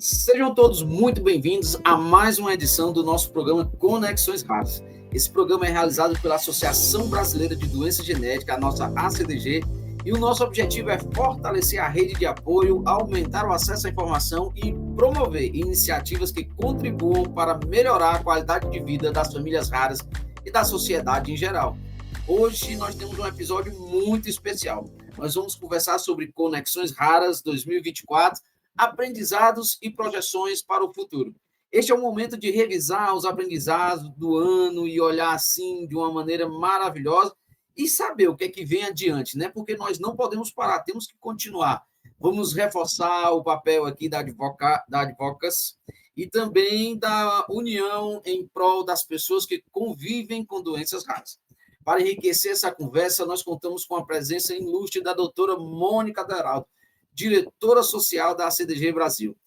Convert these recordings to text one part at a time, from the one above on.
Sejam todos muito bem-vindos a mais uma edição do nosso programa Conexões Raras. Esse programa é realizado pela Associação Brasileira de Doença Genética, a nossa ACDG, e o nosso objetivo é fortalecer a rede de apoio, aumentar o acesso à informação e promover iniciativas que contribuam para melhorar a qualidade de vida das famílias raras e da sociedade em geral. Hoje nós temos um episódio muito especial. Nós vamos conversar sobre Conexões Raras 2024, aprendizados e projeções para o futuro. Este é o momento de revisar os aprendizados do ano e olhar assim de uma maneira maravilhosa e saber o que é que vem adiante, né? Porque nós não podemos parar, temos que continuar. Vamos reforçar o papel aqui da Advocacy e também da união em prol das pessoas que convivem com doenças raras. Para enriquecer essa conversa, nós contamos com a presença ilustre da doutora Mônica Deraldo, diretora social da ACDG Brasil.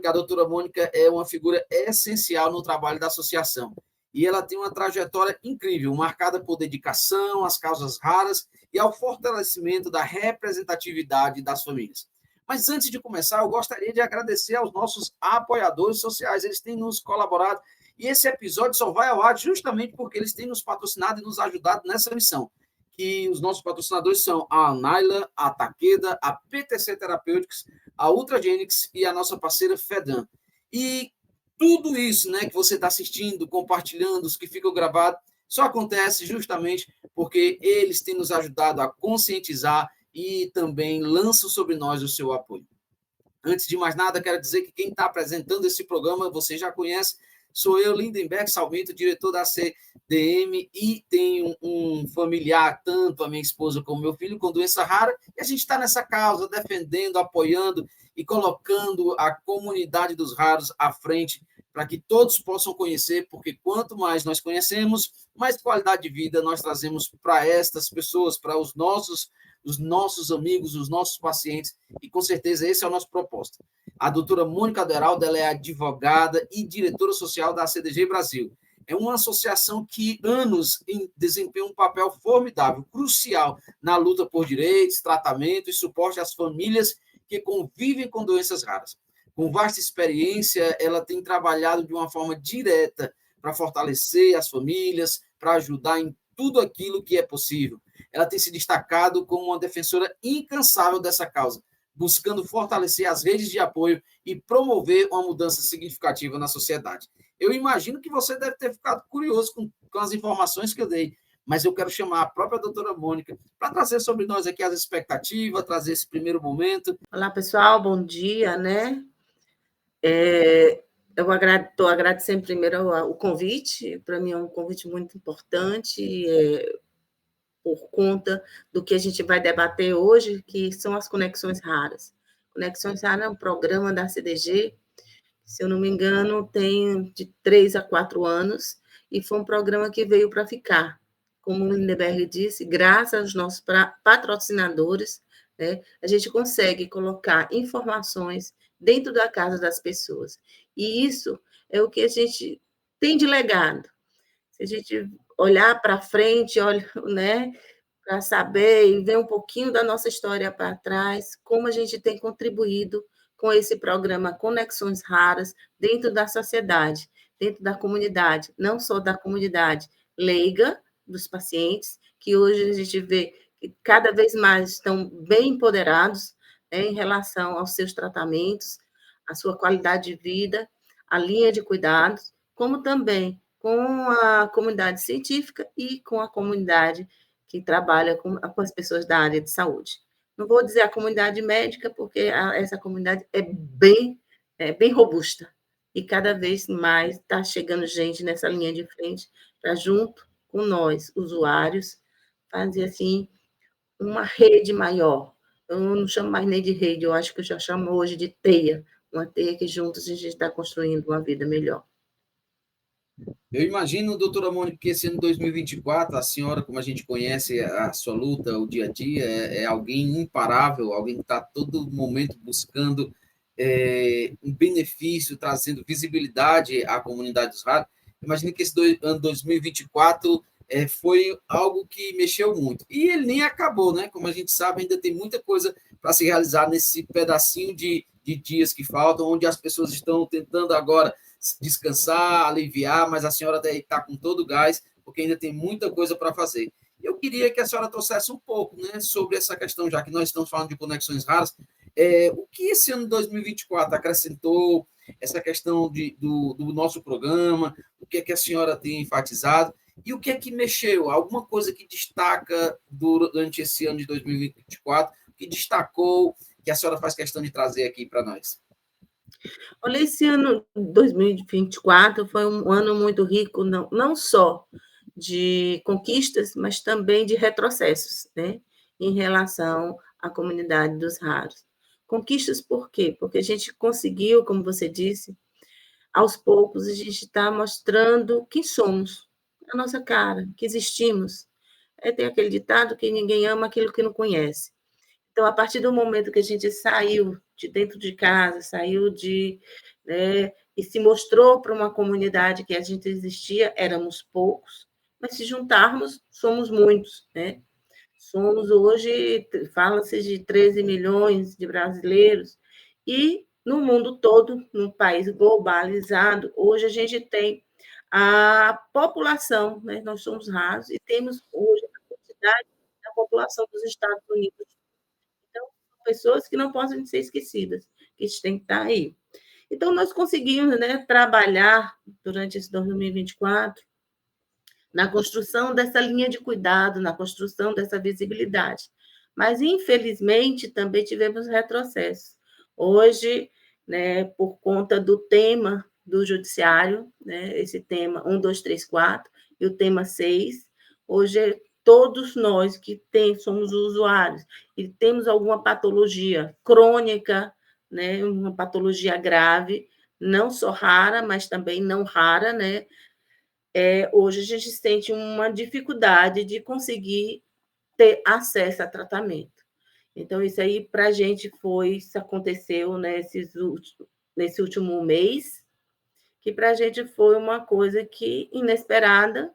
A doutora Mônica é uma figura essencial no trabalho da associação e ela tem uma trajetória incrível, marcada por dedicação às causas raras e ao fortalecimento da representatividade das famílias. Mas antes de começar, eu gostaria de agradecer aos nossos apoiadores sociais, eles têm nos colaborado e esse episódio só vai ao ar justamente porque eles têm nos patrocinado e nos ajudado nessa missão. Que os nossos patrocinadores são a Naila, a Takeda, a PTC Therapeutics, a Ultragenyx e a nossa parceira Fedan. E tudo isso, né, que você está assistindo, compartilhando, os que ficam gravados, só acontece justamente porque eles têm nos ajudado a conscientizar e também lançam sobre nós o seu apoio. Antes de mais nada, quero dizer que quem está apresentando esse programa, você já conhece, sou eu, Lindenberg Salmento, diretor da CDM, e tenho um familiar, tanto a minha esposa como meu filho, com doença rara, e a gente está nessa causa, defendendo, apoiando e colocando a comunidade dos raros à frente, para que todos possam conhecer, porque quanto mais nós conhecemos, mais qualidade de vida nós trazemos para estas pessoas, para os nossos amigos, os nossos pacientes, e com certeza esse é o nosso propósito. A doutora Mônica Deraldo, ela é advogada e diretora social da ACDG Brasil. É uma associação que anos desempenha um papel formidável, crucial na luta por direitos, tratamento e suporte às famílias que convivem com doenças raras. Com vasta experiência, ela tem trabalhado de uma forma direta para fortalecer as famílias, para ajudar em tudo aquilo que é possível. Ela tem se destacado como uma defensora incansável dessa causa, buscando fortalecer as redes de apoio e promover uma mudança significativa na sociedade. Eu imagino que você deve ter ficado curioso com as informações que eu dei, mas eu quero chamar a própria doutora Mônica para trazer sobre nós aqui as expectativas, trazer esse primeiro momento. Olá, pessoal, bom dia, né? Eu estou agradecendo primeiro o convite, para mim é um convite muito importante, por conta do que a gente vai debater hoje, que são as conexões raras. Conexões Raras é um programa da CDG, se eu não me engano, tem de 3 a 4 anos, e foi um programa que veio para ficar. Como o Lindenberg disse, graças aos nossos patrocinadores, né, a gente consegue colocar informações dentro da casa das pessoas. E isso é o que a gente tem de legado. Se a gente olhar para frente, né, para saber e ver um pouquinho da nossa história para trás, como a gente tem contribuído com esse programa Conexões Raras dentro da sociedade, dentro da comunidade, não só da comunidade leiga dos pacientes, que hoje a gente vê que cada vez mais estão bem empoderados, né, em relação aos seus tratamentos, à sua qualidade de vida, a linha de cuidados, como também com a comunidade científica e com a comunidade que trabalha com as pessoas da área de saúde. Não vou dizer a comunidade médica, porque essa comunidade é bem robusta, e cada vez mais está chegando gente nessa linha de frente para, junto com nós, usuários, fazer assim uma rede maior. Eu não chamo mais nem de rede, eu acho que eu já chamo hoje de teia, uma teia que juntos a gente está construindo uma vida melhor. Eu imagino, doutora Mônica, que esse ano 2024, a senhora, como a gente conhece a sua luta, o dia a dia, é alguém imparável, alguém que está a todo momento buscando um benefício, trazendo visibilidade à comunidade dos ratos. Imagino que esse ano 2024 foi algo que mexeu muito. E ele nem acabou, né? Como a gente sabe, ainda tem muita coisa para se realizar nesse pedacinho de dias que faltam, onde as pessoas estão tentando agora descansar, aliviar, mas a senhora está com todo o gás, porque ainda tem muita coisa para fazer. Eu queria que a senhora trouxesse um pouco, né, sobre essa questão, já que nós estamos falando de conexões raras, o que esse ano de 2024 acrescentou, essa questão do nosso programa, o que é que a senhora tem enfatizado, e o que é que mexeu? Alguma coisa que destaca durante esse ano de 2024, que destacou, que a senhora faz questão de trazer aqui para nós? Olha, esse ano 2024 foi um ano muito rico, não só de conquistas, mas também de retrocessos, né, em relação à comunidade dos raros. Conquistas por quê? Porque a gente conseguiu, como você disse, aos poucos a gente está mostrando quem somos, a nossa cara, que existimos. Tem aquele ditado que ninguém ama aquilo que não conhece. Então, a partir do momento que a gente saiu de dentro de casa, saiu né, e se mostrou para uma comunidade que a gente existia, éramos poucos, mas se juntarmos, somos muitos, né? Somos hoje, fala-se de 13 milhões de brasileiros, e no mundo todo, num país globalizado, hoje a gente tem a população, né? Nós somos raros e temos hoje a quantidade da população dos Estados Unidos. Então, são pessoas que não podem ser esquecidas, que têm que estar aí. Então, nós conseguimos, né, trabalhar durante esse 2024 na construção dessa linha de cuidado, na construção dessa visibilidade. Mas, infelizmente, também tivemos retrocessos. Hoje, né, por conta do tema do judiciário, né, esse tema 1, 2, 3, 4, e o tema 6, hoje todos nós que somos usuários e temos alguma patologia crônica, né, uma patologia grave, não só rara, mas também não rara, né, hoje a gente sente uma dificuldade de conseguir ter acesso a tratamento. Então, isso aí, para a gente, isso aconteceu nesse último mês, que para a gente foi uma coisa que inesperada,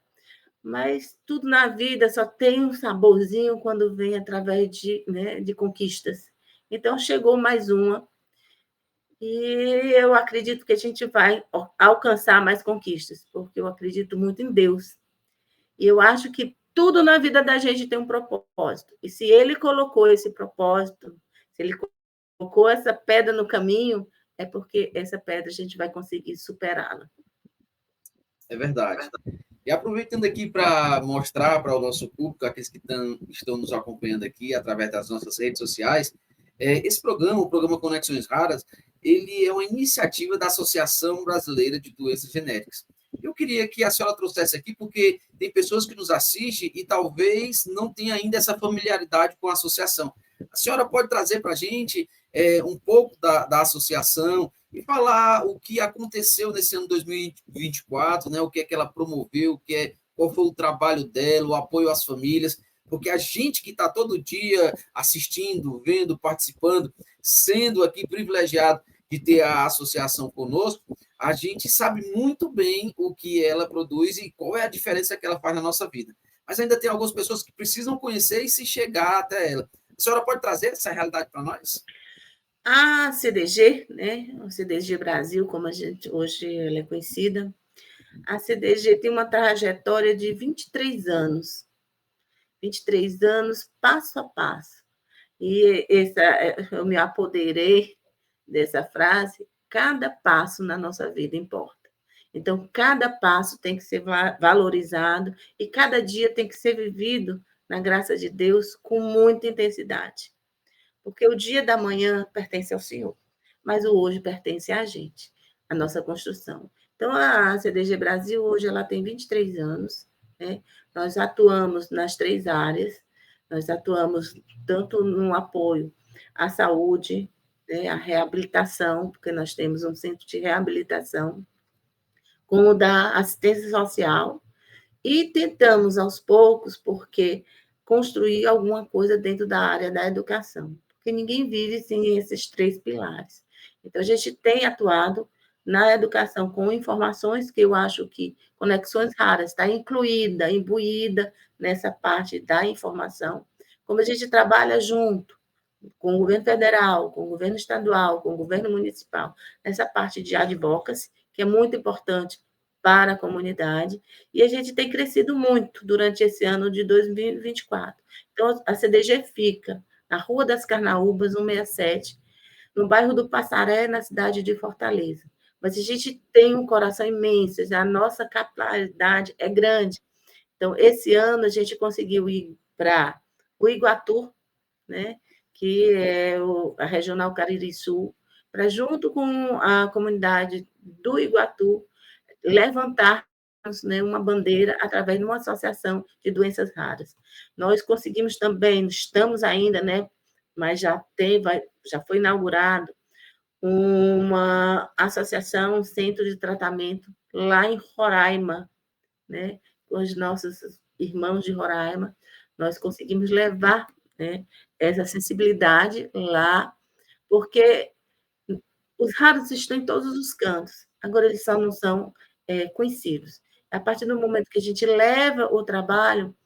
mas tudo na vida só tem um saborzinho quando vem através né, de conquistas. Então, chegou mais uma, e eu acredito que a gente vai alcançar mais conquistas, porque eu acredito muito em Deus. E eu acho que tudo na vida da gente tem um propósito. E se ele colocou esse propósito, se ele colocou essa pedra no caminho, é porque essa pedra a gente vai conseguir superá-la. É verdade. E aproveitando aqui para mostrar para o nosso público, aqueles que estão nos acompanhando aqui através das nossas redes sociais, esse programa, o programa Conexões Raras, ele é uma iniciativa da Associação Brasileira de Doenças Genéticas. Eu queria que a senhora trouxesse aqui, porque tem pessoas que nos assistem e talvez não tenham ainda essa familiaridade com a associação. A senhora pode trazer para a gente um pouco da associação e falar o que aconteceu nesse ano 2024, né? O que é que ela promoveu, qual foi o trabalho dela, o apoio às famílias, porque a gente que está todo dia assistindo, vendo, participando, sendo aqui privilegiado de ter a associação conosco, a gente sabe muito bem o que ela produz e qual é a diferença que ela faz na nossa vida. Mas ainda tem algumas pessoas que precisam conhecer e se chegar até ela. A senhora pode trazer essa realidade para nós? A CDG, né, o CDG Brasil, como a gente hoje ela é conhecida, a CDG tem uma trajetória de 23 anos. 23 anos, passo a passo. E eu me apoderei dessa frase: cada passo na nossa vida importa. Então, cada passo tem que ser valorizado e cada dia tem que ser vivido, na graça de Deus, com muita intensidade. Porque o dia da manhã pertence ao Senhor, mas o hoje pertence a gente, a nossa construção. Então, a CDG Brasil, hoje, ela tem 23 anos, né? Nós atuamos nas 3 áreas, nós atuamos tanto no apoio à saúde, né, à reabilitação, porque nós temos um centro de reabilitação, como da assistência social, e tentamos, aos poucos, porque construir alguma coisa dentro da área da educação, porque ninguém vive sem esses 3 pilares. Então, a gente tem atuado na educação com informações, que eu acho que Conexões Raras está incluída, imbuída nessa parte da informação. Como a gente trabalha junto com o governo federal, com o governo estadual, com o governo municipal, nessa parte de advocacy, que é muito importante para a comunidade, e a gente tem crescido muito durante esse ano de 2024. Então, a CDG fica na Rua das Carnaúbas, 167, no bairro do Passaré, na cidade de Fortaleza. Mas a gente tem um coração imenso, a nossa capitalidade é grande. Então, esse ano a gente conseguiu ir para o Iguatu, né, que é a Regional Cariri Sul, para, junto com a comunidade do Iguatu, levantar, né, uma bandeira através de uma associação de doenças raras. Nós conseguimos também, estamos ainda, né, mas já foi inaugurado uma associação, um centro de tratamento lá em Roraima, né, com os nossos irmãos de Roraima. Nós conseguimos levar, né, essa sensibilidade lá, porque os raros estão em todos os cantos, agora eles só não são conhecidos. A partir do momento que a gente leva o trabalho,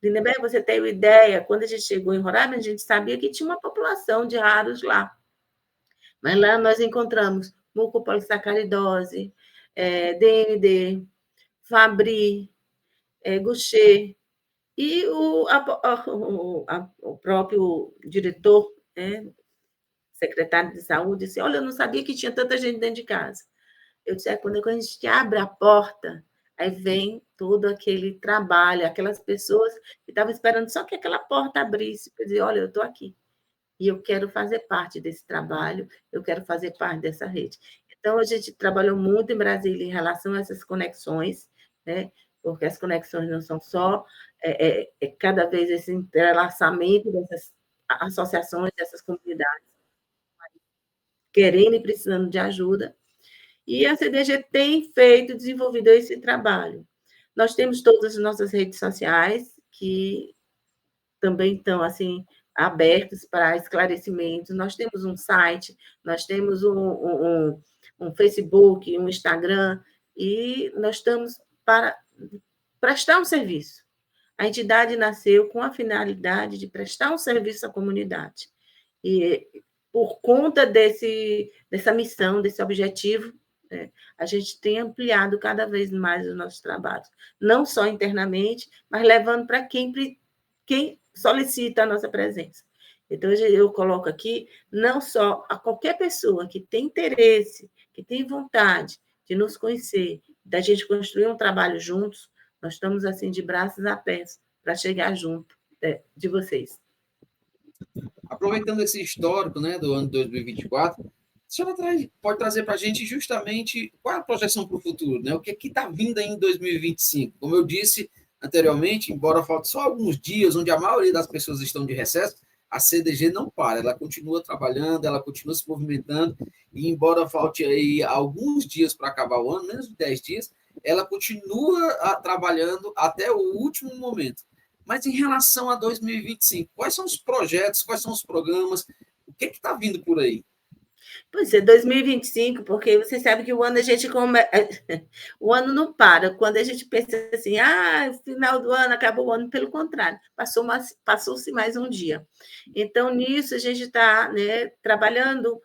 Lindenberg, você tem uma ideia, quando a gente chegou em Roraima, a gente sabia que tinha uma população de raros lá, mas lá nós encontramos mucopolissacaridose, DND, Fabry, Gaucher, e o próprio diretor, né, secretário de saúde, disse: olha, eu não sabia que tinha tanta gente dentro de casa. Eu disse: quando a gente abre a porta, aí vem todo aquele trabalho, aquelas pessoas que estavam esperando só que aquela porta abrisse, para dizer: olha, eu estou aqui, e eu quero fazer parte desse trabalho, eu quero fazer parte dessa rede. Então, a gente trabalhou muito em Brasília em relação a essas conexões, né? Porque as conexões não são só cada vez esse entrelaçamento dessas associações, dessas comunidades, querendo e precisando de ajuda, e a CDG tem feito, desenvolvido esse trabalho. Nós temos todas as nossas redes sociais, que também estão, assim, abertos para esclarecimentos. Nós temos um site, nós temos um Facebook, um Instagram, e nós estamos para prestar um serviço. A entidade nasceu com a finalidade de prestar um serviço à comunidade. E, por conta dessa missão, desse objetivo, né, a gente tem ampliado cada vez mais os nossos trabalhos, não só internamente, mas levando para quem solicita a nossa presença. Então, eu coloco aqui, não só a qualquer pessoa que tem interesse, que tem vontade de nos conhecer, da gente construir um trabalho juntos, nós estamos, assim, de braços abertos para chegar junto de vocês. Aproveitando esse histórico, né, do ano 2024, a senhora pode trazer para a gente justamente qual é a projeção para o futuro, né? O que está vindo aí em 2025? Como eu disse anteriormente, embora falte só alguns dias, onde a maioria das pessoas estão de recesso, a CDG não para, ela continua trabalhando, ela continua se movimentando, e embora falte aí alguns dias para acabar o ano, menos de 10 dias, ela continua trabalhando até o último momento. Mas em relação a 2025, quais são os projetos, quais são os programas, o que está vindo por aí? Pois é, 2025, porque você sabe que o ano a gente o ano não para. Quando a gente pensa assim, final do ano, acabou o ano, pelo contrário, passou-se mais um dia. Então, nisso, a gente está, né, trabalhando.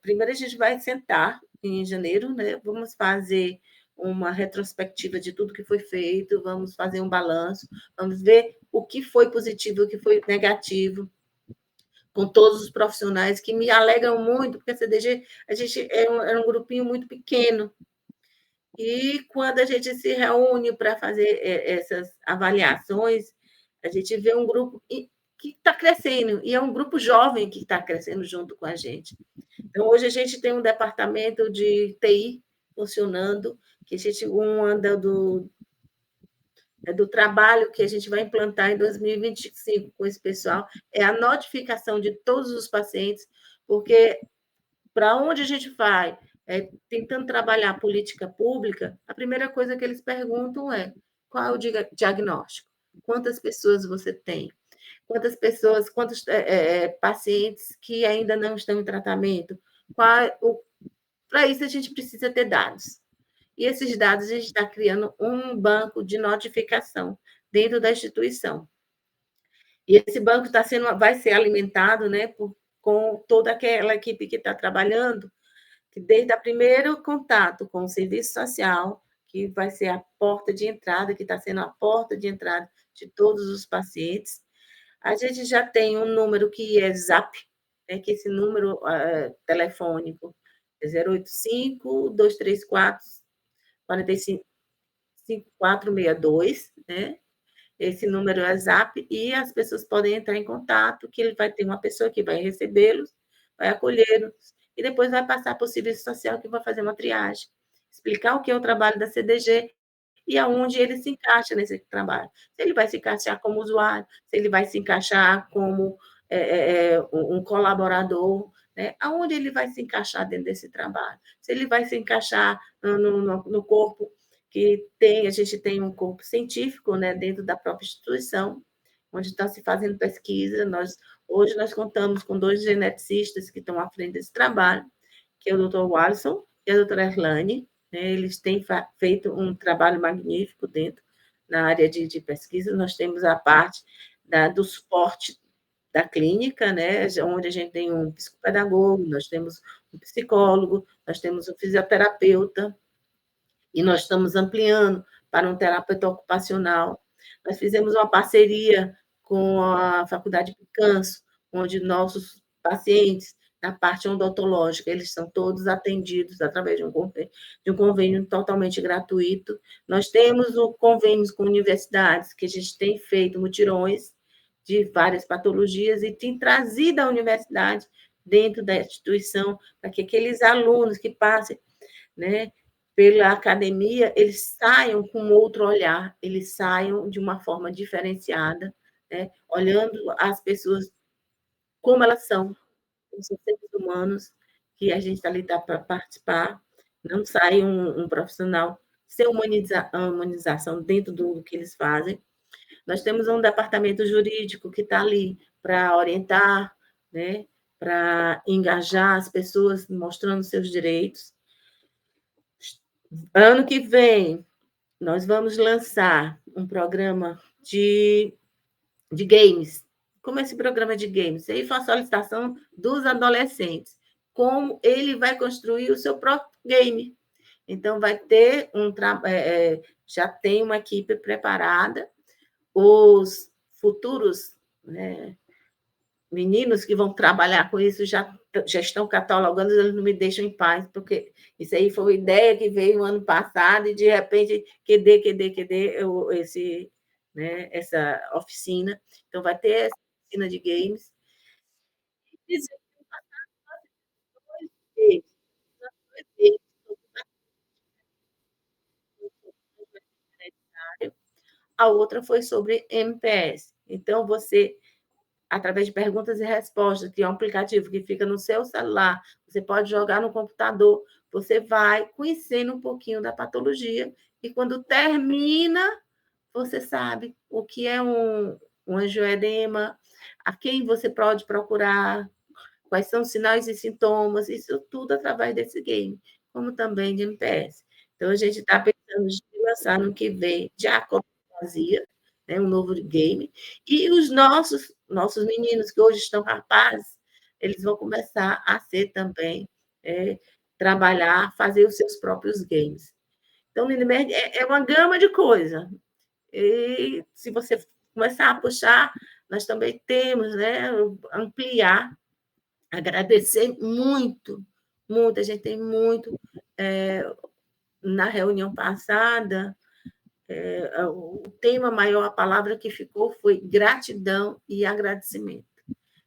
Primeiro, a gente vai sentar em janeiro, né, vamos fazer uma retrospectiva de tudo que foi feito, vamos fazer um balanço, vamos ver o que foi positivo, o que foi negativo, com todos os profissionais, que me alegram muito, porque a CDG, a gente era um grupinho muito pequeno, e quando a gente se reúne para fazer essas avaliações, a gente vê um grupo que está crescendo, e é um grupo jovem que está crescendo junto com a gente. Então, hoje a gente tem um departamento de TI funcionando, que a gente anda do trabalho que a gente vai implantar em 2025 com esse pessoal, é a notificação de todos os pacientes, porque para onde a gente vai tentando trabalhar a política pública, a primeira coisa que eles perguntam é: qual é o diagnóstico? Quantas pessoas você tem? Quantos pacientes que ainda não estão em tratamento? Qual Para isso, a gente precisa ter dados. E esses dados, a gente está criando um banco de notificação dentro da instituição. E esse banco vai ser alimentado, né, com toda aquela equipe que está trabalhando, que desde o primeiro contato com o serviço social, que vai ser a porta de entrada, que está sendo a porta de entrada de todos os pacientes. A gente já tem um número que é Zap, né, que esse número telefônico é 085-234-5462, né? Esse número é Zap, e as pessoas podem entrar em contato, que ele vai ter uma pessoa que vai recebê-los, vai acolhê-los, e depois vai passar para o serviço social, que vai fazer uma triagem, explicar o que é o trabalho da CDG e aonde ele se encaixa nesse trabalho. Se ele vai se encaixar como usuário, se ele vai se encaixar como um colaborador, né? Aonde ele vai se encaixar dentro desse trabalho? Se ele vai se encaixar no corpo a gente tem um corpo científico, né, dentro da própria instituição, onde está se fazendo pesquisa. Hoje nós contamos com 2 geneticistas que estão à frente desse trabalho, que é o Dr. Wallison e a doutora Erlane, né? Eles têm feito um trabalho magnífico dentro na área de pesquisa. Nós temos a parte do suporte da clínica, né, onde a gente tem um psicopedagogo, nós temos um psicólogo, nós temos um fisioterapeuta, e nós estamos ampliando para um terapeuta ocupacional. Nós fizemos uma parceria com a Faculdade Picanso, onde nossos pacientes, na parte odontológica, eles são todos atendidos através de um convênio totalmente gratuito. Nós temos convênios com universidades, que a gente tem feito mutirões de várias patologias e tem trazido a universidade dentro da instituição, para que aqueles alunos que passem, né, pela academia, eles saiam com outro olhar, eles saiam de uma forma diferenciada, né, olhando as pessoas como elas são seres humanos, que a gente está ali para participar, não sai um profissional sem humanização dentro do que eles fazem. Nós temos um departamento jurídico que está ali para orientar, né, para engajar as pessoas, mostrando seus direitos. Ano que vem, nós vamos lançar um programa de games. Como esse programa de games? Aí foi a solicitação dos adolescentes. Como ele vai construir o seu próprio game. Então, vai ter já tem uma equipe preparada, os futuros, né, meninos que vão trabalhar com isso já estão catalogando, eles não me deixam em paz, porque isso aí foi uma ideia que veio ano passado e, de repente, essa oficina. Então, vai ter essa oficina de games. A outra foi sobre MPS. Então, você, através de perguntas e respostas, que é um aplicativo que fica no seu celular, você pode jogar no computador, você vai conhecendo um pouquinho da patologia, e quando termina, você sabe o que é um angioedema, a quem você pode procurar, quais são os sinais e sintomas, isso tudo através desse game, como também de MPS. Então, a gente está pensando em lançar no que vem, de acoplasia, né, um novo game, e os nossos meninos, que hoje estão rapazes, eles vão começar a ser também, trabalhar, fazer os seus próprios games. Então, Lindenberg é uma gama de coisas. E se você começar a puxar, nós também temos, né, ampliar, agradecer muito, muito, a gente tem muito. Na reunião passada, o tema maior, a palavra que ficou foi gratidão e agradecimento.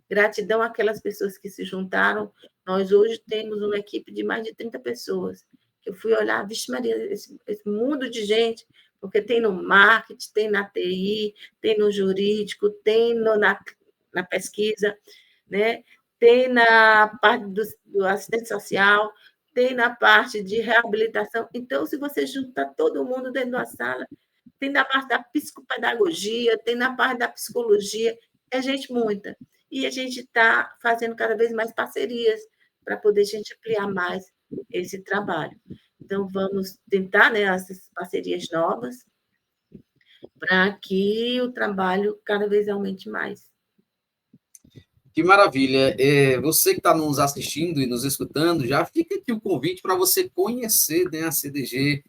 Gratidão àquelas pessoas que se juntaram. Nós hoje temos uma equipe de mais de 30 pessoas. Eu fui olhar, vixe Maria, esse mundo de gente, porque tem no marketing, tem na TI, tem no jurídico, tem na pesquisa, né? Tem na parte do assistente social, tem na parte de reabilitação. Então, se você juntar todo mundo dentro da sala, tem na parte da psicopedagogia, tem na parte da psicologia, é gente muita. E a gente está fazendo cada vez mais parcerias para poder a gente ampliar mais esse trabalho. Então, vamos tentar, né, essas parcerias novas para que o trabalho cada vez aumente mais. Que maravilha. Você que está nos assistindo e nos escutando, já fica aqui o convite para você conhecer, né, a CDG,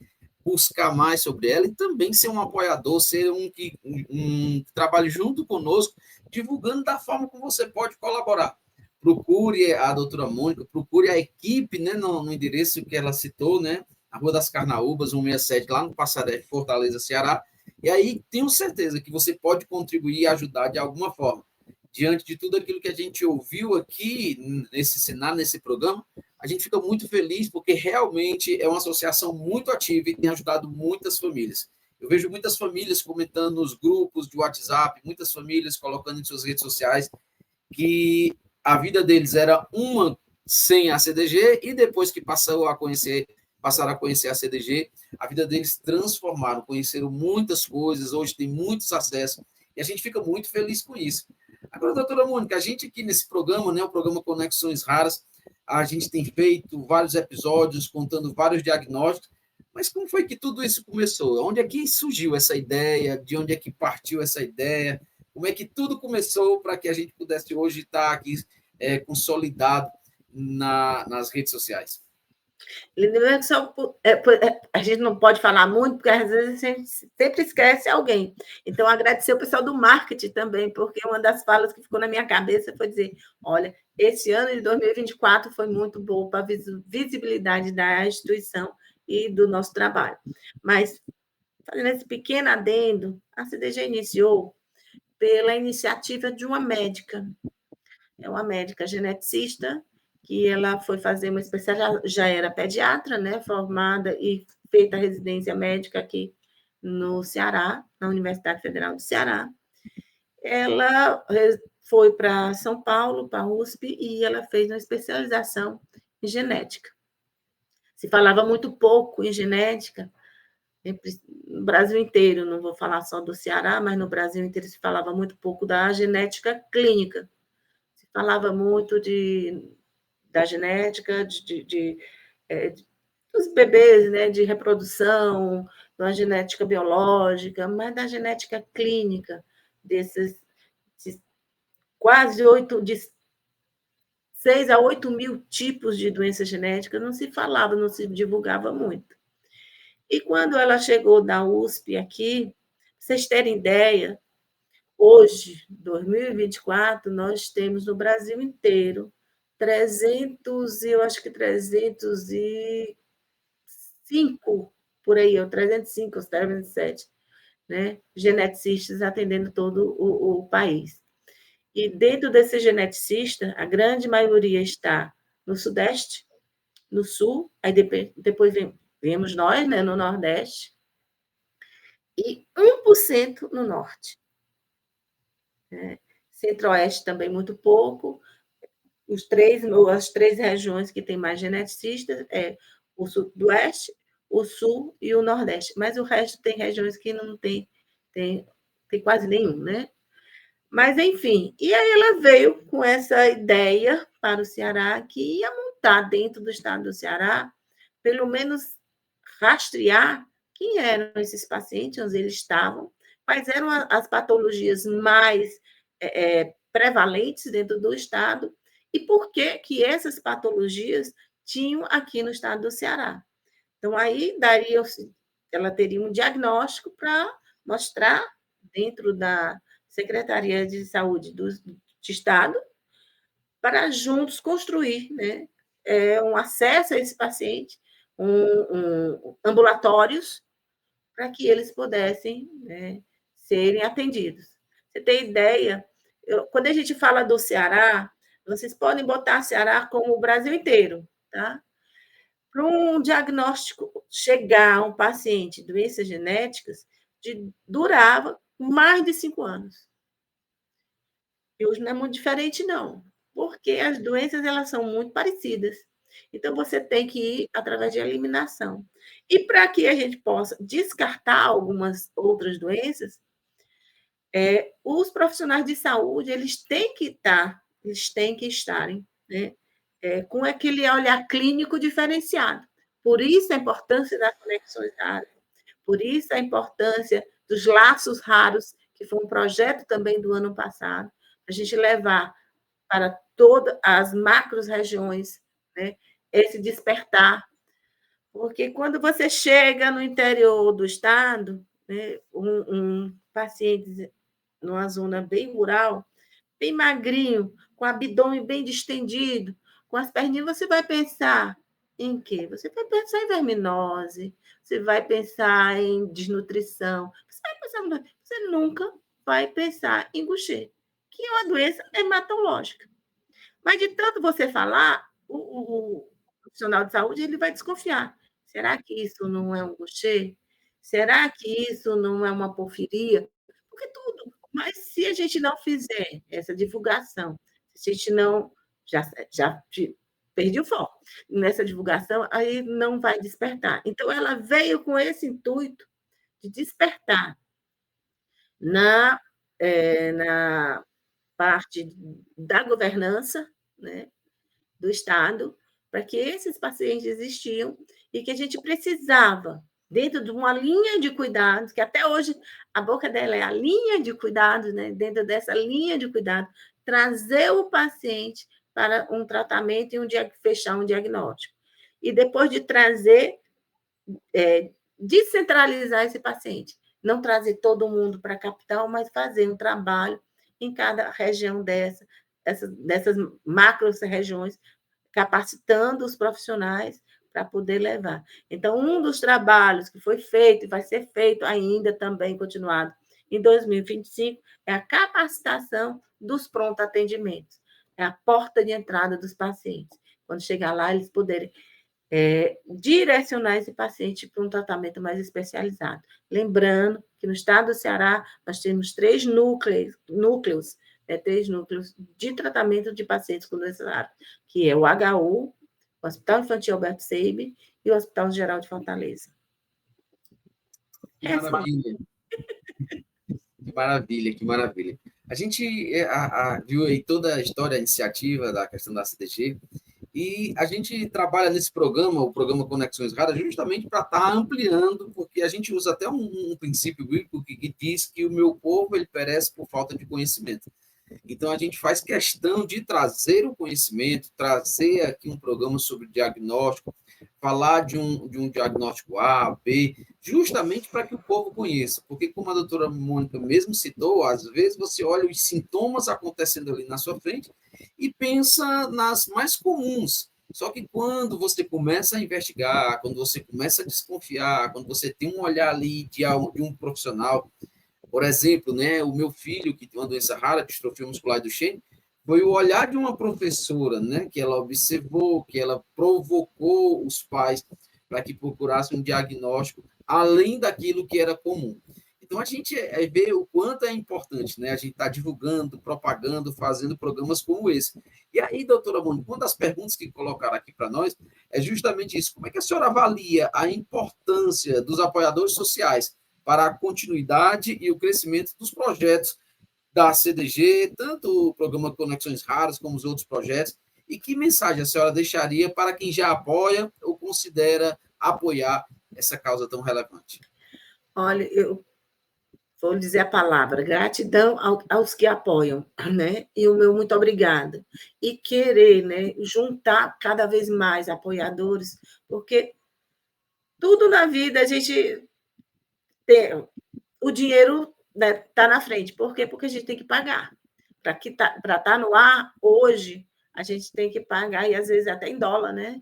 buscar mais sobre ela e também ser um apoiador, ser um trabalho junto conosco, divulgando da forma como você pode colaborar. Procure a doutora Mônica, procure a equipe, né, no endereço que ela citou, né, a Rua das Carnaúbas, 167, lá no Passaré, Fortaleza, Ceará. E aí tenho certeza que você pode contribuir e ajudar de alguma forma. Diante de tudo aquilo que a gente ouviu aqui nesse cenário, nesse programa, a gente fica muito feliz porque realmente é uma associação muito ativa e tem ajudado muitas famílias. Eu vejo muitas famílias comentando nos grupos de WhatsApp, muitas famílias colocando em suas redes sociais que a vida deles era uma sem a CDG e depois que passaram a conhecer a CDG, a vida deles transformaram, conheceram muitas coisas, hoje tem muitos acessos e a gente fica muito feliz com isso. Agora, doutora Mônica, a gente aqui nesse programa, né, o programa Conexões Raras, a gente tem feito vários episódios contando vários diagnósticos, mas como foi que tudo isso começou? Onde é que surgiu essa ideia? De onde é que partiu essa ideia? Como é que tudo começou para que a gente pudesse hoje estar aqui consolidado nas redes sociais? A gente não pode falar muito, porque às vezes a gente sempre esquece alguém. Então, agradecer o pessoal do marketing também, porque uma das falas que ficou na minha cabeça foi dizer: olha, esse ano de 2024 foi muito bom para a visibilidade da instituição e do nosso trabalho. Mas, fazendo esse pequeno adendo, a CDG iniciou pela iniciativa de uma médica. É uma médica geneticista, que ela foi fazer uma especialidade, já era pediatra, né, formada e feita residência médica aqui no Ceará, na Universidade Federal do Ceará. Ela foi para São Paulo, para a USP, e ela fez uma especialização em genética. Se falava muito pouco em genética, no Brasil inteiro, não vou falar só do Ceará, mas no Brasil inteiro se falava muito pouco da genética clínica. Se falava muito da genética, dos bebês, né, de reprodução, da genética biológica, mas da genética clínica, desses quase 6 a 8 mil tipos de doenças genéticas, não se falava, não se divulgava muito. E quando ela chegou da USP aqui, pra vocês terem ideia, hoje, 2024, nós temos no Brasil inteiro 305, por aí, ou 305, ou 307, né, geneticistas atendendo todo o país. E dentro desses geneticistas, a grande maioria está no Sudeste, no Sul, aí depois vemos nós, né, no Nordeste, e 1% no Norte. Centro-Oeste também muito pouco. As três regiões que têm mais geneticistas é o Sudoeste, o Sul e o Nordeste. Mas o resto tem regiões que não tem quase nenhum, né? Mas, enfim, e aí ela veio com essa ideia para o Ceará, que ia montar dentro do estado do Ceará, pelo menos rastrear quem eram esses pacientes, onde eles estavam, quais eram as patologias mais prevalentes dentro do estado e por que essas patologias tinham aqui no estado do Ceará. Então, aí ela teria um diagnóstico para mostrar dentro da Secretaria de Saúde do Estado, para juntos construir, né, um acesso a esse paciente, ambulatórios, para que eles pudessem, né, serem atendidos. Você tem ideia? Quando a gente fala do Ceará, vocês podem botar Ceará como o Brasil inteiro, tá? Para um diagnóstico chegar a um paciente de doenças genéticas, durava mais de 5 anos. E hoje não é muito diferente, não, porque as doenças elas são muito parecidas. Então, você tem que ir através de eliminação. E para que a gente possa descartar algumas outras doenças, os profissionais de saúde eles têm que estarem, né, com aquele olhar clínico diferenciado. Por isso a importância das conexões raras, por isso a importância dos laços raros, que foi um projeto também do ano passado, a gente levar para todas as macro-regiões, né, esse despertar. Porque quando você chega no interior do estado, né, um paciente numa zona bem rural, bem magrinho, com o abdômen bem distendido, com as perninhas, você vai pensar em quê? Você vai pensar em verminose, você vai pensar em desnutrição, você nunca vai pensar em Gaucher, que é uma doença hematológica. Mas de tanto você falar, o profissional de saúde ele vai desconfiar. Será que isso não é um Gaucher? Será que isso não é uma porfiria? Porque tudo. Mas se a gente não fizer essa divulgação, se a gente não. Já perdi o foco nessa divulgação, aí não vai despertar. Então, ela veio com esse intuito de despertar na parte da governança, né, do Estado, para que esses pacientes existiam e que a gente precisava, dentro de uma linha de cuidados, que até hoje a boca dela é a linha de cuidados, né? Dentro dessa linha de cuidado, trazer o paciente para um tratamento e fechar um diagnóstico. E depois de trazer, descentralizar esse paciente, não trazer todo mundo para a capital, mas fazer um trabalho em cada região dessas macro-regiões, capacitando os profissionais para poder levar. Então, um dos trabalhos que foi feito e vai ser feito ainda também, continuado, em 2025, é a capacitação dos pronto-atendimentos. É a porta de entrada dos pacientes. Quando chegar lá, eles poderem direcionar esse paciente para um tratamento mais especializado. Lembrando que no estado do Ceará, nós temos 3 núcleos, 3 núcleos de tratamento de pacientes com doenças raras, que é o HU, o Hospital Infantil Alberto Seib e o Hospital Geral de Fortaleza. Que maravilha. Que maravilha, que maravilha. A gente viu aí toda a história, a iniciativa da questão da CDG, e a gente trabalha nesse programa, o programa Conexões Raras, justamente para estar ampliando, porque a gente usa até um princípio bíblico que diz que o meu povo ele perece por falta de conhecimento. Então, a gente faz questão de trazer o conhecimento, trazer aqui um programa sobre diagnóstico, falar de um diagnóstico A, B, justamente para que o povo conheça. Porque, como a doutora Mônica mesmo citou, às vezes você olha os sintomas acontecendo ali na sua frente e pensa nas mais comuns. Só que quando você começa a investigar, quando você começa a desconfiar, quando você tem um olhar ali de um profissional, por exemplo, né, o meu filho, que tem uma doença rara, distrofia muscular do Duchenne, foi o olhar de uma professora, né, que ela observou, que ela provocou os pais para que procurassem um diagnóstico além daquilo que era comum. Então, a gente vê o quanto é importante, né, a gente está divulgando, propagando, fazendo programas como esse. E aí, doutora Mônica, uma das perguntas que colocaram aqui para nós é justamente isso. Como é que a senhora avalia a importância dos apoiadores sociais para a continuidade e o crescimento dos projetos da CDG, tanto o programa Conexões Raras como os outros projetos, e que mensagem a senhora deixaria para quem já apoia ou considera apoiar essa causa tão relevante? Olha, eu vou dizer a palavra gratidão aos que apoiam, né? E o meu muito obrigada. E querer, né, juntar cada vez mais apoiadores, porque tudo na vida a gente tem, o dinheiro, né, tá na frente. Por quê? Porque a gente tem que pagar. Para estar no ar hoje, a gente tem que pagar, e às vezes até em dólar, né?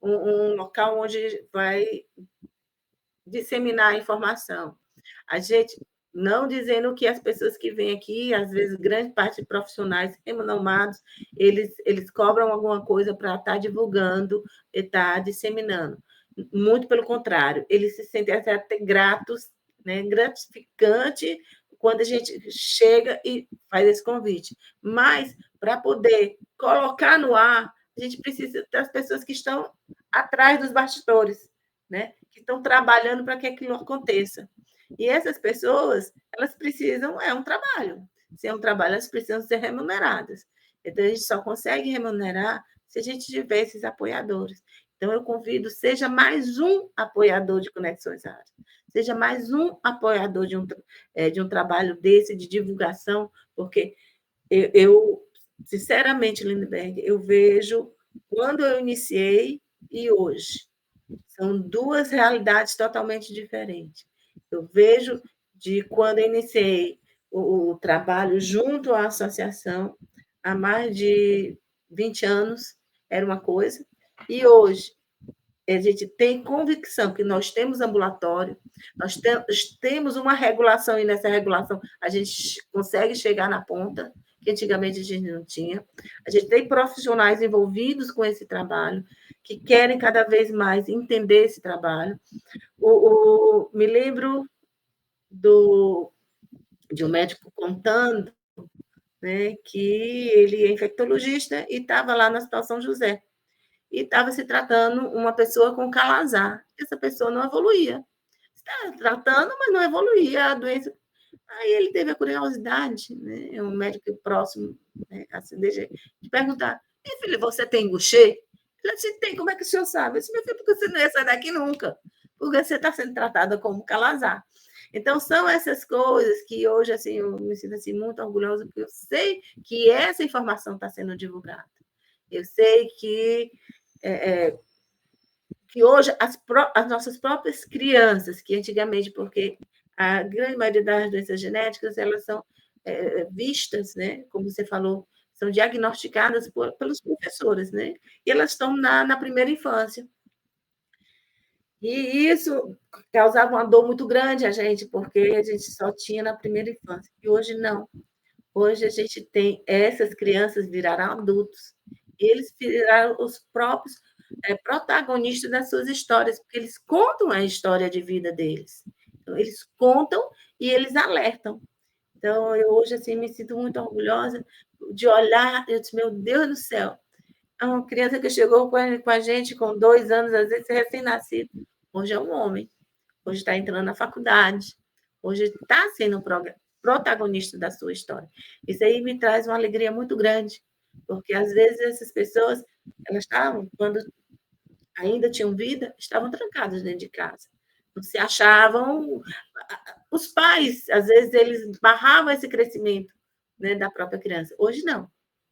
Um local onde vai disseminar a informação. A gente, não dizendo que as pessoas que vêm aqui, às vezes, grande parte de profissionais renomados, eles cobram alguma coisa para estar divulgando e estar disseminando. Muito pelo contrário, eles se sentem até gratos, né, gratificante quando a gente chega e faz esse convite. Mas, para poder colocar no ar, a gente precisa das pessoas que estão atrás dos bastidores, né? Que estão trabalhando para que aquilo aconteça. E essas pessoas, elas precisam, é um trabalho. Se é um trabalho, elas precisam ser remuneradas. Então, a gente só consegue remunerar se se a gente tiver esses apoiadores. Então, eu convido, seja mais um apoiador de Conexões Raras, seja mais um apoiador de um trabalho desse, de divulgação, porque sinceramente, Lindbergh, eu vejo quando eu iniciei e hoje. São duas realidades totalmente diferentes. Eu vejo de quando eu iniciei o trabalho junto à associação, há mais de 20 anos, era uma coisa, e hoje a gente tem convicção que nós temos ambulatório, nós temos uma regulação, e nessa regulação a gente consegue chegar na ponta, que antigamente a gente não tinha. A gente tem profissionais envolvidos com esse trabalho, que querem cada vez mais entender esse trabalho. Me lembro de um médico contando, né, que ele é infectologista e estava lá na Hospital São José e estava se tratando uma pessoa com calazar. Essa pessoa não evoluía. Está tratando, mas não evoluía a doença. Aí ele teve a curiosidade, né, um médico próximo, né, a CDG, de perguntar: "Minha filha, você tem Gaucher?" Ele disse: "Tem, como é que o senhor sabe?" Eu disse: "Minha filha, porque você não ia sair daqui nunca, porque você está sendo tratada como calazar." Então, são essas coisas que hoje assim, eu me sinto assim, muito orgulhosa, porque eu sei que essa informação está sendo divulgada. Eu sei que hoje as nossas próprias crianças, que antigamente, porque a grande maioria das doenças genéticas, elas são vistas, né, como você falou, são diagnosticadas pelos professores, né, e elas estão na primeira infância. E isso causava uma dor muito grande a gente, porque a gente só tinha na primeira infância. E hoje não. Hoje a gente tem essas crianças viraram adultos. Eles viraram os próprios protagonistas das suas histórias, porque eles contam a história de vida deles. Então, eles contam e eles alertam. Então, eu hoje assim, me sinto muito orgulhosa de olhar, eu disse, meu Deus do céu, é uma criança que chegou com a gente com 2 anos, às vezes recém-nascido, hoje é um homem, hoje está entrando na faculdade, hoje está sendo protagonista da sua história. Isso aí me traz uma alegria muito grande, porque às vezes essas pessoas, elas estavam, quando ainda tinham vida, estavam trancadas dentro de casa. Não se achavam. Os pais, às vezes, eles barravam esse crescimento, né, da própria criança. Hoje não.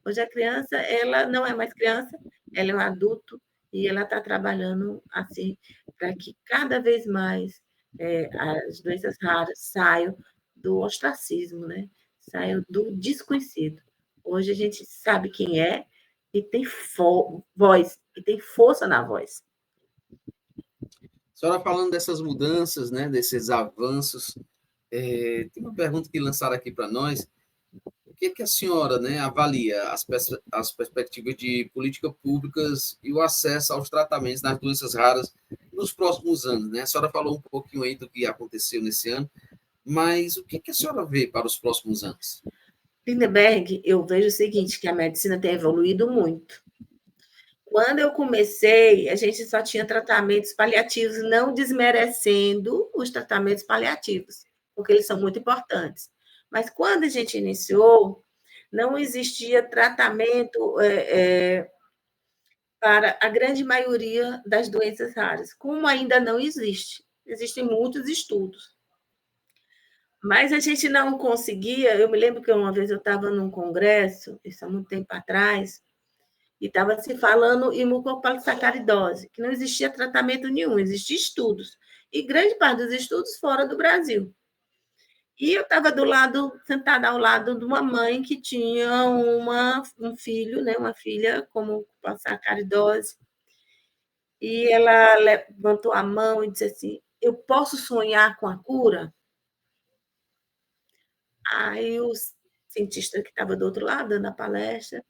Hoje a criança, ela não é mais criança, ela é um adulto e ela está trabalhando assim para que cada vez mais as doenças raras saiam do ostracismo, né? Saiam do desconhecido. Hoje a gente sabe quem é e tem voz, e tem força na voz. A senhora falando dessas mudanças, né, desses avanços, tem uma pergunta que lançaram aqui para nós. O que a senhora, né, avalia as perspectivas de políticas públicas e o acesso aos tratamentos das doenças raras nos próximos anos? Né? A senhora falou um pouquinho aí do que aconteceu nesse ano, mas o que a senhora vê para os próximos anos? Lindbergh, eu vejo o seguinte, que a medicina tem evoluído muito. Quando eu comecei, a gente só tinha tratamentos paliativos, não desmerecendo os tratamentos paliativos, porque eles são muito importantes. Mas quando a gente iniciou, não existia tratamento para a grande maioria das doenças raras, como ainda não existe. Existem muitos estudos. Mas a gente não conseguia. Eu me lembro que uma vez eu estava num congresso, isso há muito tempo atrás, e estava se falando em mucopolissacaridose, que não existia tratamento nenhum, existiam estudos, e grande parte dos estudos fora do Brasil. E eu estava sentada ao lado de uma mãe que tinha um filho, né, uma filha com mucopolissacaridose, e ela levantou a mão e disse assim: "Eu posso sonhar com a cura?" Aí o cientista que estava do outro lado, dando a palestra,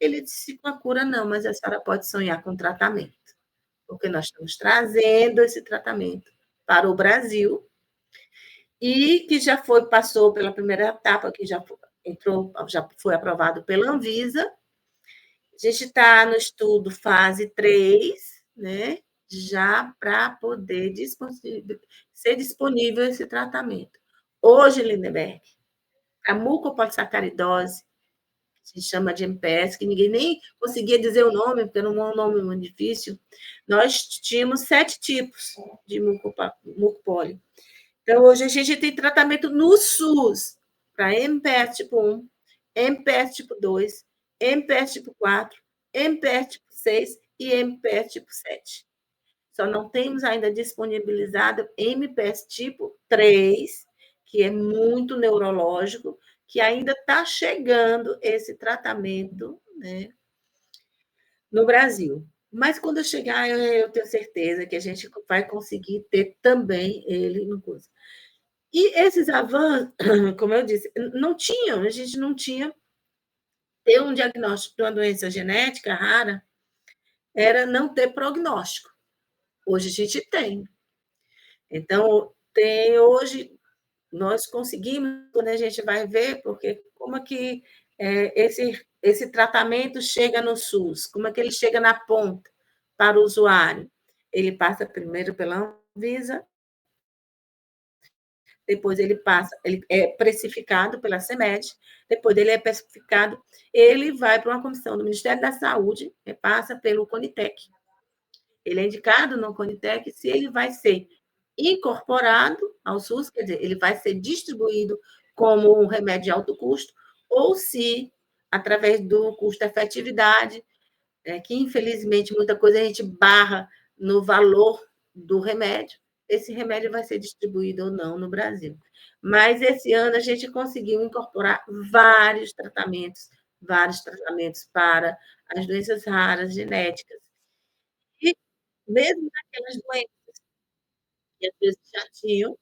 ele disse: "Com a cura não, mas a senhora pode sonhar com tratamento, porque nós estamos trazendo esse tratamento para o Brasil e que passou pela primeira etapa, que já foi aprovado pela Anvisa. A gente está no estudo fase 3, né, já para poder ser disponível esse tratamento." Hoje, Lindenberg, a mucopolissacaridose se chama de MPS, que ninguém nem conseguia dizer o nome, porque era um nome muito difícil. Nós tínhamos 7 tipos de mucopólio. Então, hoje a gente tem tratamento no SUS para MPS tipo 1, MPS tipo 2, MPS tipo 4, MPS tipo 6 e MPS tipo 7. Só não temos ainda disponibilizado MPS tipo 3, que é muito neurológico, que ainda está chegando esse tratamento, né, no Brasil. Mas quando chegar, eu tenho certeza que a gente vai conseguir ter também ele no curso. E esses avanços, como eu disse, não tinham, a gente não tinha. Ter um diagnóstico de uma doença genética rara era não ter prognóstico. Hoje a gente tem. Então, tem hoje, nós conseguimos, quando a gente vai ver, porque como é que esse tratamento chega no SUS, como é que ele chega na ponta para o usuário? Ele passa primeiro pela Anvisa, depois ele é precificado pela CEMED, depois ele é precificado, ele vai para uma comissão do Ministério da Saúde, passa pelo Conitec. Ele é indicado no Conitec se ele vai ser incorporado ao SUS, quer dizer, ele vai ser distribuído como um remédio de alto custo, ou se, através do custo-efetividade, que infelizmente muita coisa a gente barra no valor do remédio, esse remédio vai ser distribuído ou não no Brasil. Mas esse ano a gente conseguiu incorporar vários tratamentos para as doenças raras genéticas. E mesmo naquelas doenças que às vezes já tinham,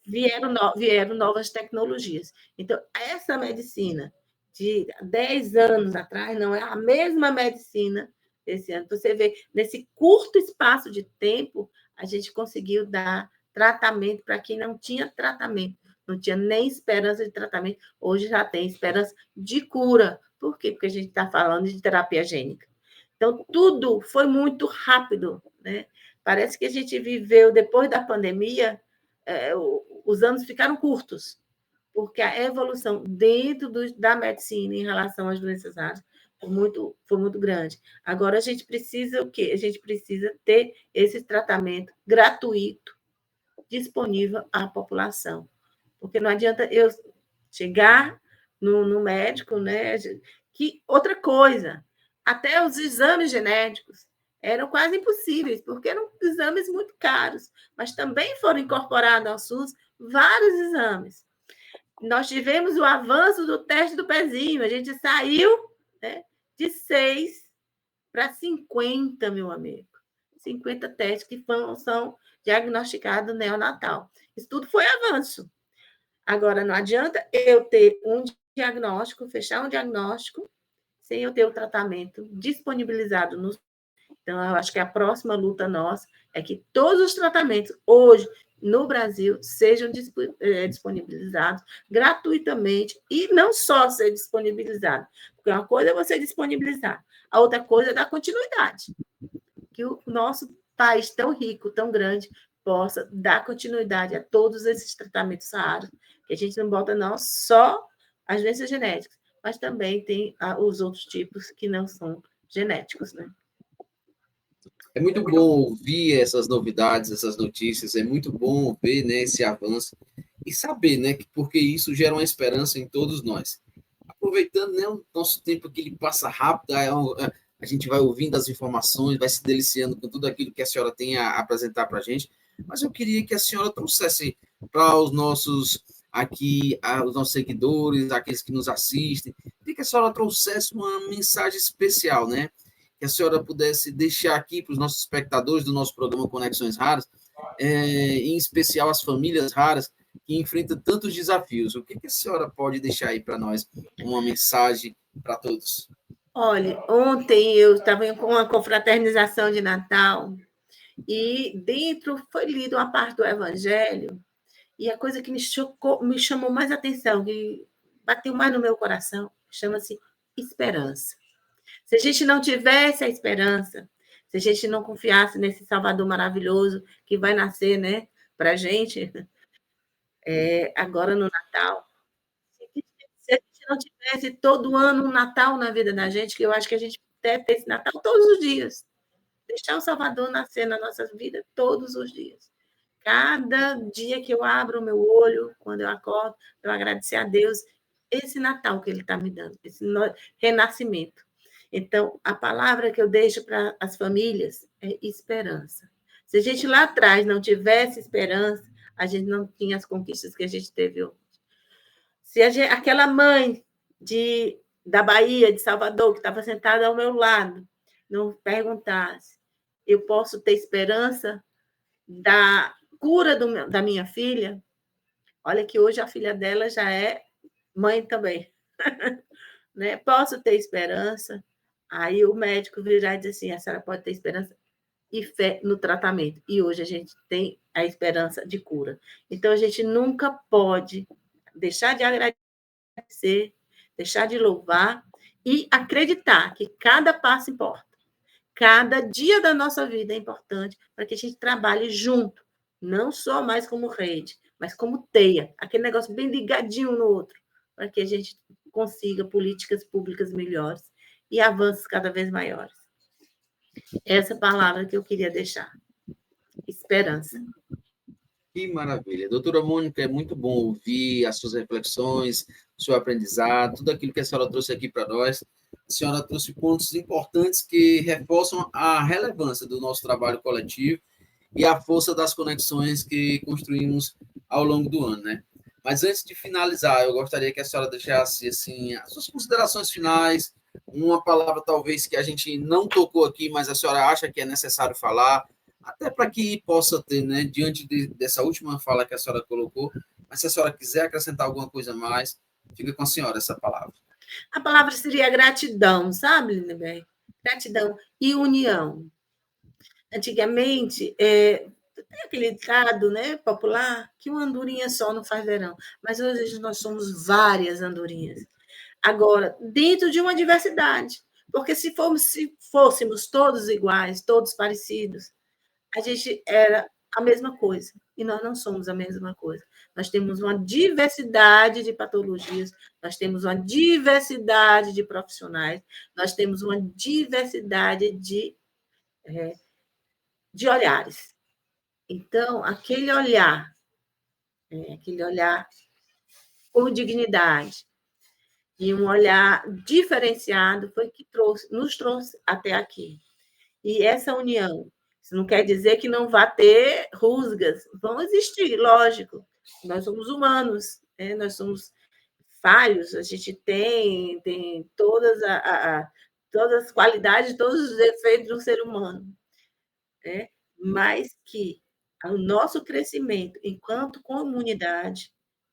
vieram novas tecnologias. Então, essa medicina de 10 anos atrás não é a mesma medicina desse ano. Você vê, nesse curto espaço de tempo, a gente conseguiu dar tratamento para quem não tinha tratamento, não tinha nem esperança de tratamento, hoje já tem esperança de cura. Por quê? Porque a gente está falando de terapia gênica. Então, tudo foi muito rápido, né? Parece que a gente viveu, depois da pandemia, os anos ficaram curtos, porque a evolução dentro da medicina em relação às doenças raras foi muito grande. Agora, a gente precisa o quê? A gente precisa ter esse tratamento gratuito disponível à população. Porque não adianta eu chegar no médico, né? Que outra coisa, até os exames genéticos eram quase impossíveis, porque eram exames muito caros, mas também foram incorporados ao SUS vários exames. Nós tivemos o avanço do teste do pezinho, a gente saiu, né, de 6 para 50, meu amigo. 50 testes que são diagnosticados neonatal. Isso tudo foi avanço. Agora, não adianta eu ter um diagnóstico, fechar um diagnóstico, sem eu ter o tratamento disponibilizado no. Então, eu acho que a próxima luta nossa é que todos os tratamentos hoje no Brasil sejam disponibilizados gratuitamente e não só ser disponibilizado, porque uma coisa é você disponibilizar, a outra coisa é dar continuidade. Que o nosso país tão rico, tão grande, possa dar continuidade a todos esses tratamentos raros, que a gente não bota não só as doenças genéticas, mas também tem os outros tipos que não são genéticos, né? É muito bom ouvir essas novidades, essas notícias, é muito bom ver, né, esse avanço e saber, né, porque isso gera uma esperança em todos nós. Aproveitando, né, o nosso tempo que ele passa rápido, a gente vai ouvindo as informações, vai se deliciando com tudo aquilo que a senhora tem a apresentar para a gente, mas eu queria que a senhora trouxesse para os nossos aqui, os nossos seguidores, aqueles que nos assistem, queria que a senhora trouxesse uma mensagem especial, né? Que a senhora pudesse deixar aqui para os nossos espectadores do nosso programa Conexões Raras, em especial as famílias raras que enfrentam tantos desafios. O que a senhora pode deixar aí para nós, uma mensagem para todos? Olha, ontem eu estava com uma confraternização de Natal e dentro foi lido uma parte do Evangelho e a coisa que me chamou mais atenção, que bateu mais no meu coração, chama-se esperança. Se a gente não tivesse a esperança, se a gente não confiasse nesse Salvador maravilhoso que vai nascer, né, para a gente, agora no Natal, se a gente não tivesse todo ano um Natal na vida da gente, que eu acho que a gente deve ter esse Natal todos os dias. Deixar o Salvador nascer na nossa vida todos os dias. Cada dia que eu abro o meu olho, quando eu acordo, eu agradecer a Deus esse Natal que Ele está me dando, esse renascimento. Então, a palavra que eu deixo para as famílias é esperança. Se a gente lá atrás não tivesse esperança, a gente não tinha as conquistas que a gente teve hoje. Se aquela mãe da Bahia, de Salvador, que estava sentada ao meu lado, não perguntasse, eu posso ter esperança da cura da minha filha? Olha que hoje a filha dela já é mãe também. Né? Posso ter esperança? Aí o médico virá e diz assim, a senhora pode ter esperança e fé no tratamento. E hoje a gente tem a esperança de cura. Então, a gente nunca pode deixar de agradecer, deixar de louvar e acreditar que cada passo importa. Cada dia da nossa vida é importante para que a gente trabalhe junto, não só mais como rede, mas como teia, aquele negócio bem ligadinho um no outro, para que a gente consiga políticas públicas melhores e avanços cada vez maiores. Essa palavra que eu queria deixar. Esperança. Que maravilha. Doutora Mônica, é muito bom ouvir as suas reflexões, o seu aprendizado, tudo aquilo que a senhora trouxe aqui para nós. A senhora trouxe pontos importantes que reforçam a relevância do nosso trabalho coletivo e a força das conexões que construímos ao longo do ano, né? Mas antes de finalizar, eu gostaria que a senhora deixasse assim as suas considerações finais, uma palavra talvez que a gente não tocou aqui, mas a senhora acha que é necessário falar, até para que possa ter, né, diante dessa última fala que a senhora colocou, mas se a senhora quiser acrescentar alguma coisa mais, fica com a senhora essa palavra. A palavra seria gratidão, sabe, Lindenberg? Gratidão e união. Antigamente, tem aquele ditado, né, popular, que uma andorinha só não faz verão, mas hoje nós somos várias andorinhas. Agora, dentro de uma diversidade, porque se fôssemos todos iguais, todos parecidos, a gente era a mesma coisa, e nós não somos a mesma coisa. Nós temos uma diversidade de patologias, nós temos uma diversidade de profissionais, nós temos uma diversidade de olhares. Então, aquele olhar com dignidade e um olhar diferenciado foi que nos trouxe até aqui. E essa união, isso não quer dizer que não vá ter rusgas, vão existir, lógico. Nós somos humanos, né? Nós somos falhos, a gente tem todas as qualidades, todos os defeitos do ser humano, né? Mas que o nosso crescimento enquanto comunidade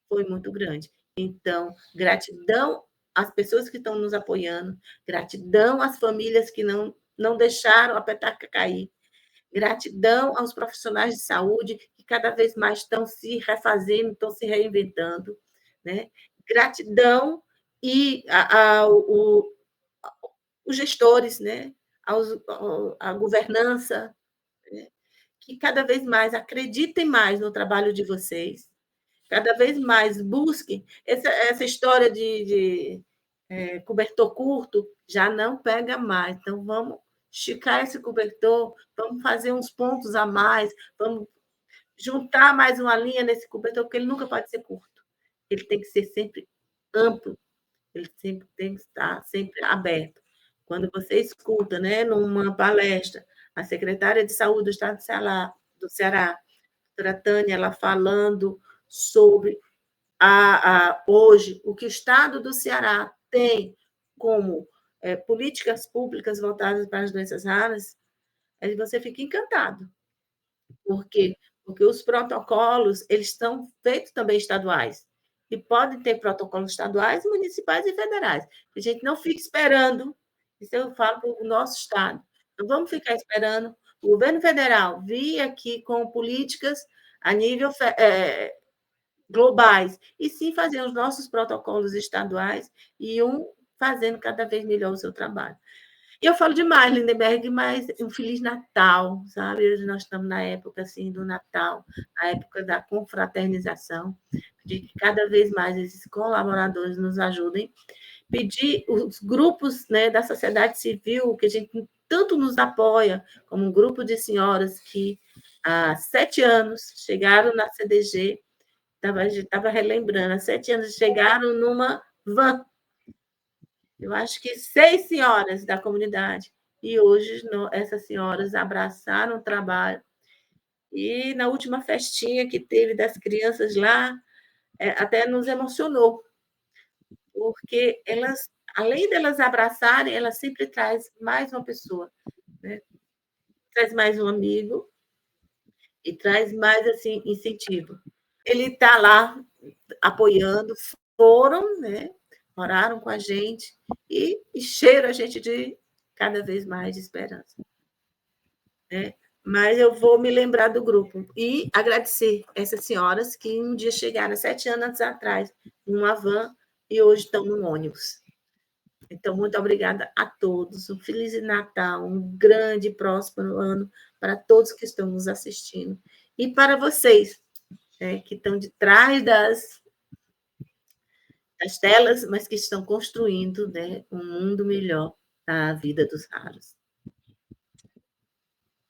foi muito grande. Então, gratidão às pessoas que estão nos apoiando, gratidão às famílias que não deixaram a petaca cair, gratidão aos profissionais de saúde que cada vez mais estão se refazendo, estão se reinventando, né? Gratidão e os gestores, né? A governança, né? Que cada vez mais acreditem mais no trabalho de vocês, cada vez mais busquem. Essa história de cobertor curto já não pega mais. Então, vamos esticar esse cobertor, vamos fazer uns pontos a mais, vamos juntar mais uma linha nesse cobertor, porque ele nunca pode ser curto. Ele tem que ser sempre amplo, ele sempre tem que estar sempre aberto. Quando você escuta, né, numa palestra, a secretária de Saúde do Estado do Ceará, a doutora Tânia, ela falando sobre hoje o que o Estado do Ceará tem como políticas públicas voltadas para as doenças raras, aí você fica encantado. Por quê? Porque os protocolos, eles estão feitos também estaduais. E podem ter protocolos estaduais, municipais e federais. A gente não fica esperando, isso eu falo para o nosso Estado, não vamos ficar esperando o governo federal vir aqui com políticas a nível globais, e sim fazer os nossos protocolos estaduais e fazendo cada vez melhor o seu trabalho. E eu falo demais, Lindenberg, mas um Feliz Natal, sabe? Hoje nós estamos na época assim, do Natal, a época da confraternização. pedir que cada vez mais esses colaboradores nos ajudem, pedir os grupos, né, da sociedade civil, que a gente tanto nos apoia, como um grupo de senhoras que há 7 anos chegaram na CDG, estava relembrando, há 7 anos chegaram numa van, eu acho que 6 senhoras da comunidade, e hoje essas senhoras abraçaram o trabalho, e na última festinha que teve das crianças lá, até nos emocionou, porque elas, além delas abraçarem, elas sempre traz mais uma pessoa, né? Traz mais um amigo e traz mais assim incentivo. Ele está lá apoiando, foram, né? Oraram com a gente e encheram a gente de cada vez mais de esperança, né? Mas eu vou me lembrar do grupo e agradecer essas senhoras que um dia chegaram 7 anos atrás numa van e hoje estão no ônibus. Então, muito obrigada a todos. Um Feliz Natal, um grande e próspero ano para todos que estão nos assistindo. E para vocês, que estão de trás das telas, mas que estão construindo, né, um mundo melhor na vida dos raros.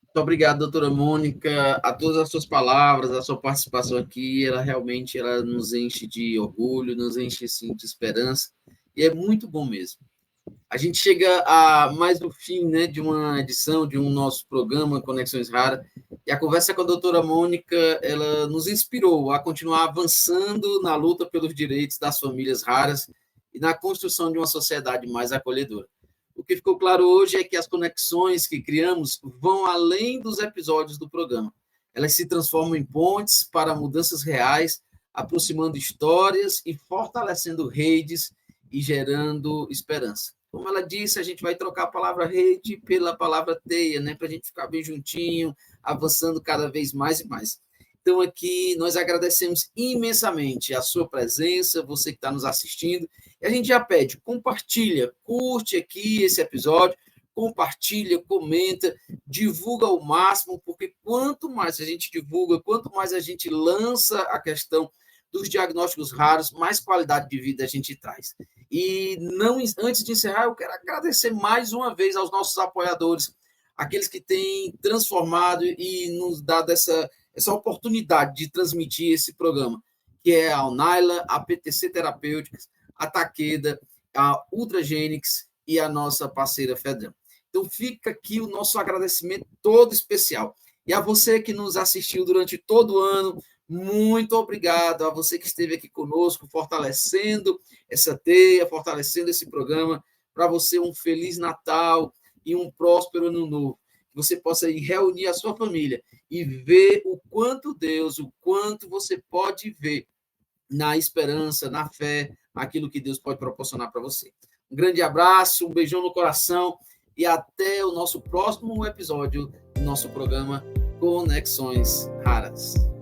Muito obrigado, doutora Mônica, a todas as suas palavras, a sua participação aqui, ela realmente nos enche de orgulho, nos enche assim, de esperança, e é muito bom mesmo. A gente chega a mais no fim, né, de uma edição de um nosso programa Conexões Raras, e a conversa com a doutora Mônica, ela nos inspirou a continuar avançando na luta pelos direitos das famílias raras e na construção de uma sociedade mais acolhedora. O que ficou claro hoje é que as conexões que criamos vão além dos episódios do programa. Elas se transformam em pontes para mudanças reais, aproximando histórias e fortalecendo redes e gerando esperança. Como ela disse, a gente vai trocar a palavra rede pela palavra teia, né, para a gente ficar bem juntinho, avançando cada vez mais e mais. Então, aqui, nós agradecemos imensamente a sua presença, você que está nos assistindo, e a gente já pede, compartilha, curte aqui esse episódio, compartilha, comenta, divulga ao máximo, porque quanto mais a gente divulga, quanto mais a gente lança a questão dos diagnósticos raros, mais qualidade de vida a gente traz. E não, antes de encerrar, eu quero agradecer mais uma vez aos nossos apoiadores, aqueles que têm transformado e nos dado essa oportunidade de transmitir esse programa, que é a Unaila, a PTC Terapêuticas, a Takeda, a Ultragênix e a nossa parceira Fedram. Então, fica aqui o nosso agradecimento todo especial. E a você que nos assistiu durante todo o ano, muito obrigado a você que esteve aqui conosco, fortalecendo essa teia, fortalecendo esse programa. Para você, um Feliz Natal e um próspero Ano Novo. Que você possa ir reunir a sua família e ver o quanto Deus, o quanto você pode ver na esperança, na fé, aquilo que Deus pode proporcionar para você. Um grande abraço, um beijão no coração e até o nosso próximo episódio do nosso programa Conexões Raras.